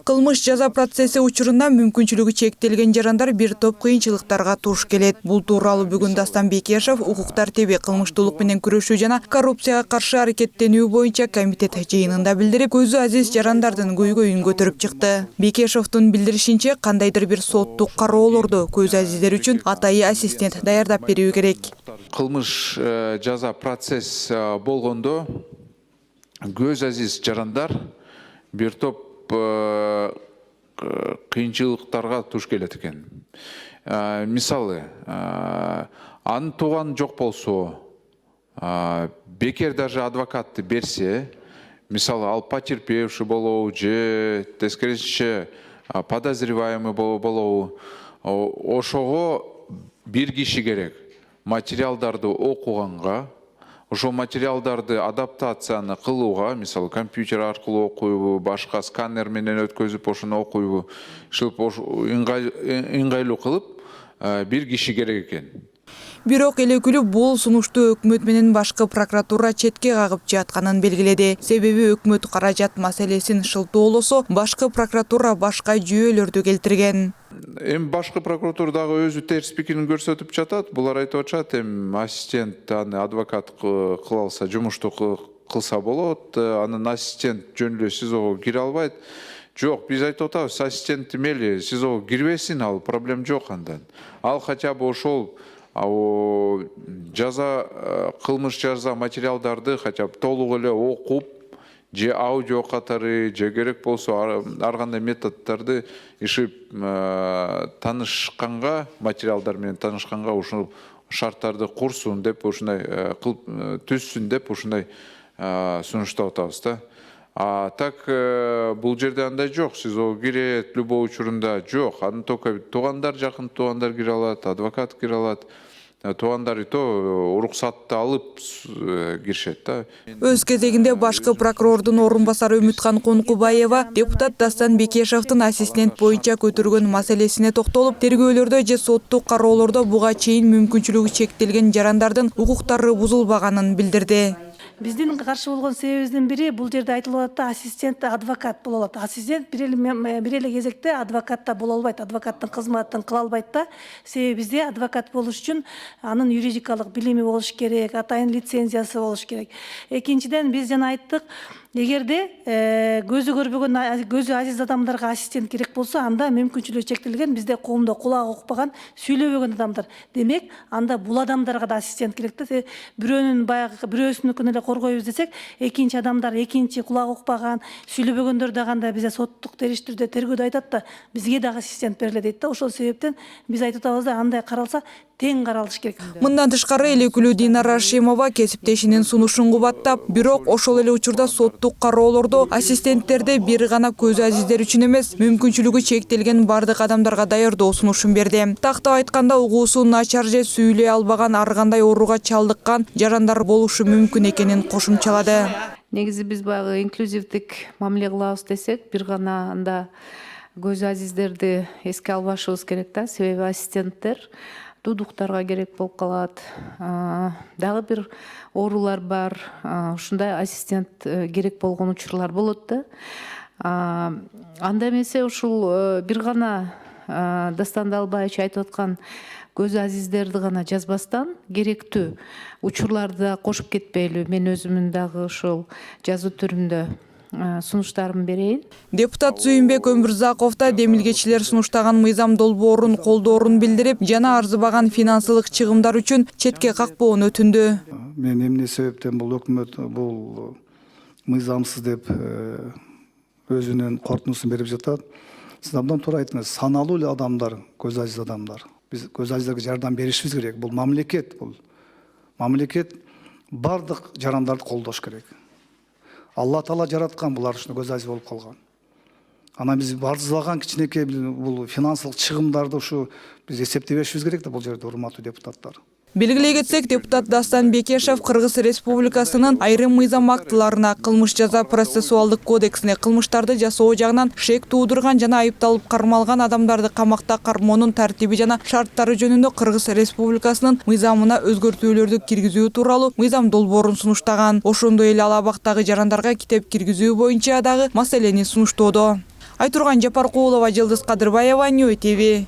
Кылмыш жаза процесси учурунда мүмкүнчүлүгү чектелген жарандар бир топ кыйынчылыктарга туш келет. Бул тууралуу бүгүн Дастан Бекешев укук тартиби, кылмыштуулук менен күрөшүү жана коррупцияга каршы аракеттенүү боюнча комитет жыйынында билдирип, көзү азиз жарандардын көйгөйүн көтөрүп чыкты. Бекешевдин билдиришинче, кандайдыр бир соттук кароолорду көзү азиздер үчүн атайы ассистент даярдап берүү керек. Кылмыш жаза процесс болгондо көз азиз жарандар бир топ кыйынчылыктарга туш келет экен. Мисалы, анын тууганы жок болсо, бекер даже адвокатты берсе, мисалы ал потерпевший болобу же тескерисинче подозреваемый болобу, ошого бир киши керек. Материалдарды окуганга, ошол материалдарды адаптацияны кылууга, мисалы компьютер аркылуу окуйбу, башка сканер менен өткөзүп ошону окуйбу, ыңгайлуу кылып бир киши керек экен. Бирок эл өкүлү бул сунушту өкмөт менен башкы прокуратура четке кагып жатканын белгиледи. Себеби өкмөт каражат маселесин шылтоолосо, башкы прокуратура башка жүйөлөрдү келтирген. Башкы прокуратура дагы өзү терс пикирин көрсөтүп жатат. Булар айтып атышат, ассистент аны адвокат кыла алса, жумушту кылса болот, анын ассистент жөн эле СИЗОго кире албайт. Жок, биз айтып атабыз, ассистент мели СИЗОго кирбесин, ал проблем жок андан. Ал хотя бы ошол жаза, кылмыш жаза материалдарды хотя бы толук эле окуп, же аудио катары, же керек болсо ар кандай методдорду ишип таанышканга, материалдар менен таанышканга ушул шарттарды курсун деп, ушундай түзсүн деп, ушундай сунуштап атабыз да. Так бул жерде андай жок, СИЗОго кирет, любой учурунда жок. Аны только туугандар, жакын туугандар кире алат, адвокат кире алат. Туугандар уруксатты алып киришет да. Өз кезегинде башкы прокурордун орун басары Үмүткан Конкубаева депутат Дастан Бекешевдин ассистент боюнча көтөргөн маселесине токтолуп, тергөөлөрдө же соттук кароолордо буга чейин мүмкүнчүлүгү чектелген жарандардын укуктары бузулбаганын билдирди. Биздин каршы болгон себебибиздин бири, бул жерде айтылып атат, ассистент адвокат боло алат. Ассистент бир эле кезекте адвокат да боло албайт, адвокаттын кызматын кыла албайт да. Себеби бизде адвокат болуш үчүн анын юридикалык билими болуш керек, атайын лицензиясы болуш керек. Экинчиден, биз жана айттык, эгерде көзү көрбөгөн, көзү азиз адамдарга ассистент керек болсо, анда мүмкүнчүлүгү чектелген, бизде коомдо кулагы укпаган, сүйлөбөгөн адамдар. Демек, анда бул адамдарга да ассистент керек да. Бирөөнүн баягы бирөөсүнүкүн эле коргойбуз десек, экинчи адамдар, экинчи кулагы укпаган, сүйлөбөгөндөр дагы бизе соттук териштирүүдө тергөөдө айтат да, бизге дагы ассистент бериле дейт да. Ошол себептен биз айтып атабыз да, андай каралса, тең каралыш керек. Мындан тышкары эл өкүлү Динара Ашимова кесиптешинин сунушун кубаттап, бирок ошол эле учурда соттук кароолордо ассистенттерди бир гана көзү азиздер үчүн эмес, мүмкүнчүлүгү чектелген бардык адамдарга даярдоо сунушун берди. Тактап айтканда, угуусу начар же сүйлөй албаган, ар кандай ооруга чалдыккан жарандар болушу мүмкүн экенин кошумчалады. Негизи биз баягы инклюзивдик мамиле кылабыз десек, бир гана анда көзү азиздерди эске албашыбыз керек да. Себеби ассистенттер дудуктарга керек болуп калат. Дагы бир оорулар бар. Ушундай ассистент керек болгон учурлар болот да. Анда эмесе ушул бир гана Дастан Далбаевич айтып аткан көзү азиздерди гана жазбастан, керектүү учурларды кошуп кетпейлүү. Мен өзүмүн дагы ушул жазуу түрүндө сунуштарымды берейин. Депутат Зүйүнбек Өмүрзаков да демилгечилер сунуштаган мыйзам долбоорун колдоорун билдирип, жана арзыбаган финансылык чыгымдар үчүн четке какпоону өтүндү. Мен эмне себептен бул өкмөт бул мыйзамсыз деп өзүнүн корутундусун берип жатат. Сиз абдан туура айттыңыз, саналуу эле адамдар, көз азиз адамдар. Биз көз азиздерге жардам беришибиз керек. Бул мамлекет, мамлекет бардык жарандарды колдош керек. Алла Таала жараткан, булар ушуна көз азиз болуп калган. Анан биз арзыбаган кичинекей бул финансылык чыгымдарды ушу биз эсептебешибиз керек да, бул жерде, урматтуу депутаттар. Белгилей кетсек, депутат Дастан Бекешев Кыргыз Республикасынын айрым мыйзам актыларына, кылмыш жаза процессуалдык кодексине кылмыштарды жасоо жагынан шек туудурган жана айыпталып кармалган адамдарды камакта кармоонун тартиби жана шарттары жөнүндө Кыргыз Республикасынын мыйзамына өзгөртүүлөрдү киргизүү тууралуу мыйзам долбоорун сунуштаган. Ошондой эле ал абактагы жарандарга китеп киргизүү боюнча дагы маселени сунуштоодо. Айтурган Жапаркулова, Жылдыз Кадырбаева, Ньюс ТВ.